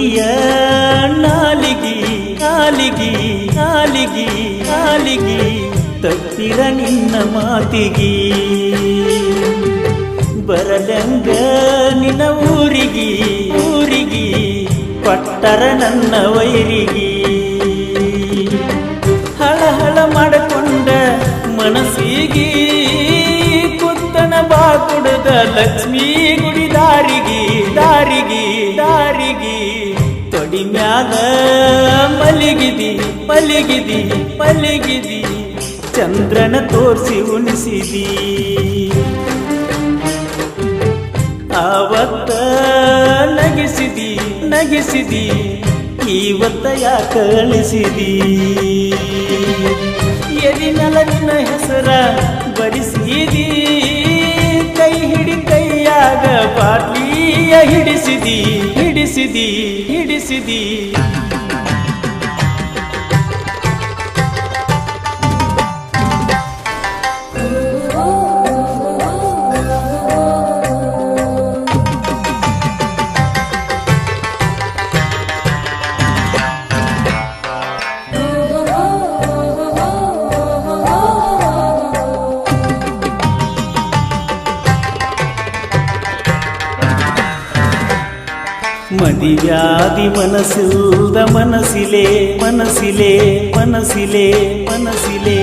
ಕಿತ್ತೊಗಿಯ ನಾಲಿಗಿ ನಾಲಿಗಿ ನಾಲಿಗಿ ನಾಲಿಗಿ ತಪ್ಪಿರ ನಿನ್ನ ಮಾತಿಗಿ ಬರಲಂಗ ನಿನ್ನ ಊರಿಗಿ ಊರಿಗಿ ಪಟ್ಟರ ನನ್ನ ವೈರಿಗಿ ಹಳಹಳ ಮಾಡಿಕೊಂಡ ಮನಸ್ಸಿಗಿ ಕುತ್ತನ ಬಾಕುಡದ ಲಕ್ಷ್ಮೀ ಗುಡಿ ದಾರಿಗೆ ದಾರಿಗೆ ದಾರಿಗೆ ತೊಡಿ ಮ್ಯಾಲ ಮಲಗಿದಿ ಮಲಗಿದಿ ಮಲಗಿದಿ ಚಂದ್ರನ ತೋರಿಸಿ ಉಣಿಸಿದಿ ಆವತ್ತ ನಗಿಸಿದಿ ನಗಿಸಿದಿ ಇವತ್ತ ಯಾಕೆ ಅಳಿಸಿದಿ ಎದಿನಲ ನಿನ್ನ ಹೆಸರ ಬರಿಸಿದಿ ಕೈ ಹಿಡಿ ಕೈಯಾಗ ಬಾಟ್ಲಿಯ ಹಿಡಿಸಿದಿ ಹಿಡಿಸಿದಿ ಹಿಡಿಸಿದಿ ಮದಿವ್ಯಾದಿ ಮನಸ್ಸಿಲ್ದ ಮನಸ್ಸಿಲೆ ಮನಸ್ಸಿಲೆ ಮನಸ್ಸಿಲೆ ಮನಸ್ಸಿಲೆ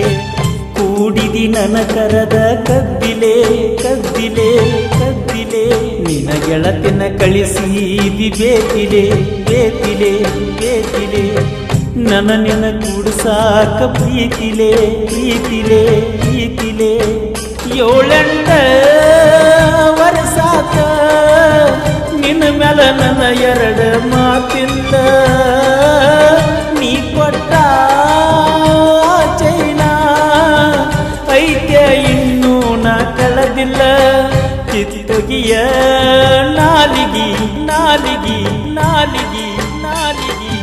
ಕೂಡಿದಿ ನನ್ನ ಕರದ ಕದ್ದಿಲೆ ಕದ್ದಿಲೆ ಕದ್ದಿಲೆ ನಿನ ಗೆಳತಿನ ಕಳಿಸಿದಿ ಬೇತಿಲೆ ಬೇತಿಲೆ ಬೇತಿಲೆ ನನ್ನ ನಿನ ಕೂಡ್ಸಾಕ ಪ್ರೀತಿಲೆ ಪ್ರೀತಿಲೆ ಪ್ರೀತಿಲೆ ಏಳೆಂಟ ವರ್ಷಾತ ನಿನ್ನ ಮ್ಯಾಲ ನನ್ನ ಎರಡು ಮಾತಿಲ್ಲ ನೀ ಕೊಟ್ಟ ಚೈನಾ ಐತ್ಯ ಇನ್ನೂ ನಾ ಕಳೆದಿಲ್ಲ ಕಿತ್ತೊಗಿಯ ನಾಲಿಗಿ ನಾಲಿಗಿ ನಾಲಿಗಿ ನಾಲಿಗಿ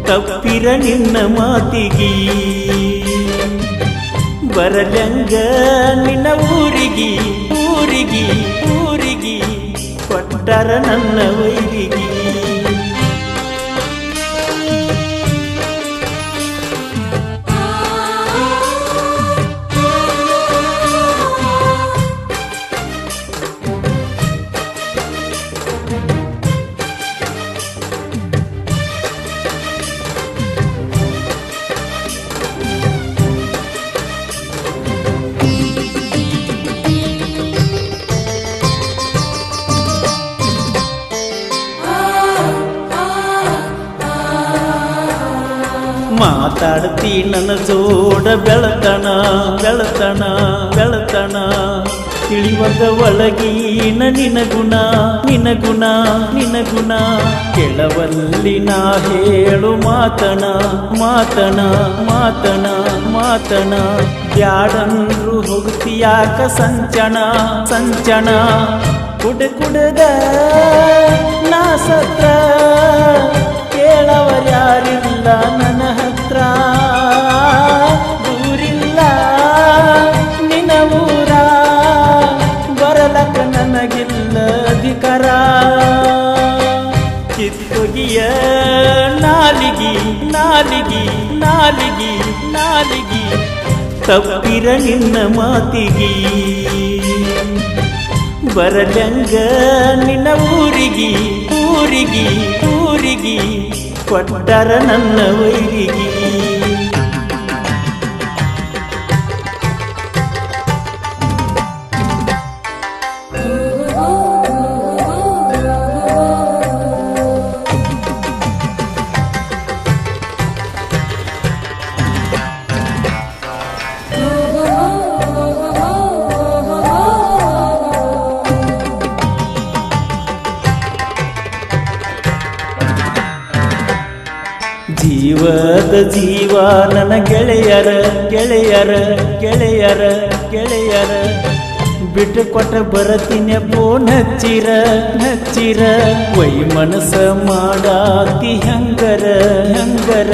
ತಪ್ಪಿರ ನಿನ್ನ ಮಾತಿಗಿ ಬರಲಂಗ ನಿನ್ನ ಊರಿಗಿ ಊರಿಗಿ ಊರಿಗಿ ಪಟ್ಟರ ನನ್ನ ವೈರಿಗಿ ಮಾತಾಡ್ತಿ ನನ್ನ ಜೋಡ ಬೆಳತನ ಬೆಳತನ ಬೆಳತನ ತಿಳಿವದ ಒಳಗಿನ ನಿನಗುಣ ನಿನಗುಣ ನಿನಗುಣ ಕೆಳವಲ್ಲಿ ನಾ ಹೇಳು ಮಾತನ ಮಾತನ ಮಾತನ ಮಾತನ ಬ್ಯಾಡಂದ್ರು ಹೋಗ್ತಿಯಾಕ ಸಂಚಣ ಸಂಚಣ ಕುಡ ಕುಡದ ನಾ ಸತ್ರ ಕೇಳವರ್ಯಾರಿಲ್ಲ ನನ್ನ ಹತ್ರ ದೂರಿಲ್ಲ ನಿನ್ನ ಊರ ಬರಲಕ ನನಗಿಲ್ಲ ಅಧಿಕಾರ ಕಿತ್ತೊಗಿಯ ನಾಲಿಗಿ ನಾಲಿಗಿ ನಾಲಿಗಿ ನಾಲಿಗಿ ತಪ್ಪಿರ ನಿನ್ನ ಮಾತಿಗಿ ಬರಲಂಗ ನಿನ್ನ ಊರಿಗಿ ಊರಿಗಿ ಊರಿಗಿ ಕೊಟ್ಟರ ನನ್ನ ವೈರಿಗಿ ಜೀವದ ಜೀವ ನನ್ನ ಗೆಳೆಯರ ಗೆಳೆಯರ ಗೆಳೆಯರ ಗೆಳೆಯರ ಬಿಟ್ಟು ಕೊಟ್ಟ ಬರತೀನಿ ಫೋನ್ ಹಚ್ಚಿರ ಹಚ್ಚಿರ ವೈ ಮನಸ ಮಾಡಾತಿ ಹಂಗರ ಹಂಗರ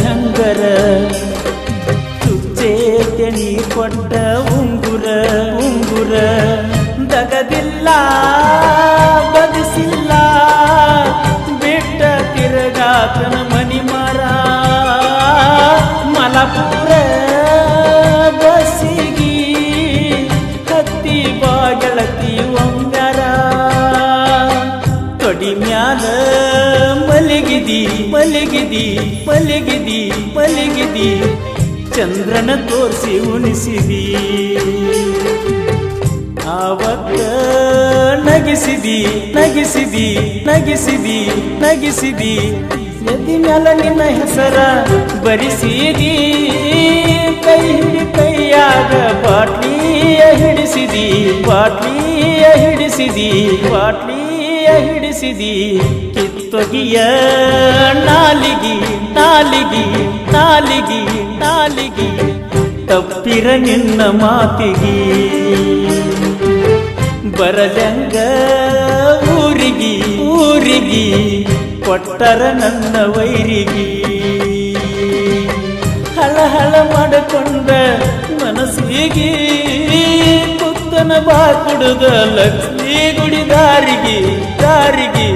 ಹಂಗರ ಚುಚ್ಚೇತೆ ನೀ ಕೊಟ್ಟ ಉಂಗುರ ಉಂಗುರ ದಗದಿಲ್ಲ ಬದಿಸಿಲ್ಲ ಬಿಟ್ಟ ತಿರುಗಾತನ ಮನಿ ಮಾರ ಮಲಪುರ ಬಸ್ಸಿಗಿ ಹತ್ತಿ ಬಾಗಳತಿ ಒಮ್ಮ್ಯಾರ ತೊಡಿ ಮ್ಯಾಲ ಮಲಗಿದಿ ಮಲಗಿದಿ ಮಲಗಿದಿ ಮಲಗಿದಿ ಚಂದ್ರನ ತೋರಿಸಿ ಉಣಿಸಿದಿ ಆವತ್ತ ನಗಿಸಿದಿ ನಗಿಸಿದಿ ನಗಿಸಿದಿ ನಗಿಸಿದಿ ಎದಿ ಮ್ಯಾಲ ನಿನ್ನ ಹೆಸರ ಬರಿಸಿದಿ ಕೈ ಹಿಡಿ ಕೈಯಾಗ ಬಾಟ್ಲಿಯ ಹಿಡಿಸಿದಿ ಬಾಟ್ಲಿಯ ಹಿಡಿಸಿದಿ ಬಾಟ್ಲಿಯ ಹಿಡಿಸಿದಿ ಕಿತ್ತೊಗಿಯ ನಾಲಿಗಿ ನಾಲಿಗಿ ನಾಲಿಗಿ ನಾಲಿಗಿ ತಪ್ಪಿರ ನಿನ್ನ ಮಾತಿಗಿ ಬರಲಂಗ ಊರಿಗಿ ಊರಿಗಿ ಕೊಟ್ಟರ ನನ್ನ ವೈರಿಗಿ ಹಳ ಹಳ ಮಾಡಿಕೊಂಡ ಮನಸ್ಸಿಗೆ ಕುತ್ತನ ಬಾ ಕುಡುದ ಲಕ್ಷ್ಮೀ ಗುಡಿ ದಾರಿಗೆ ದಾರಿಗೆ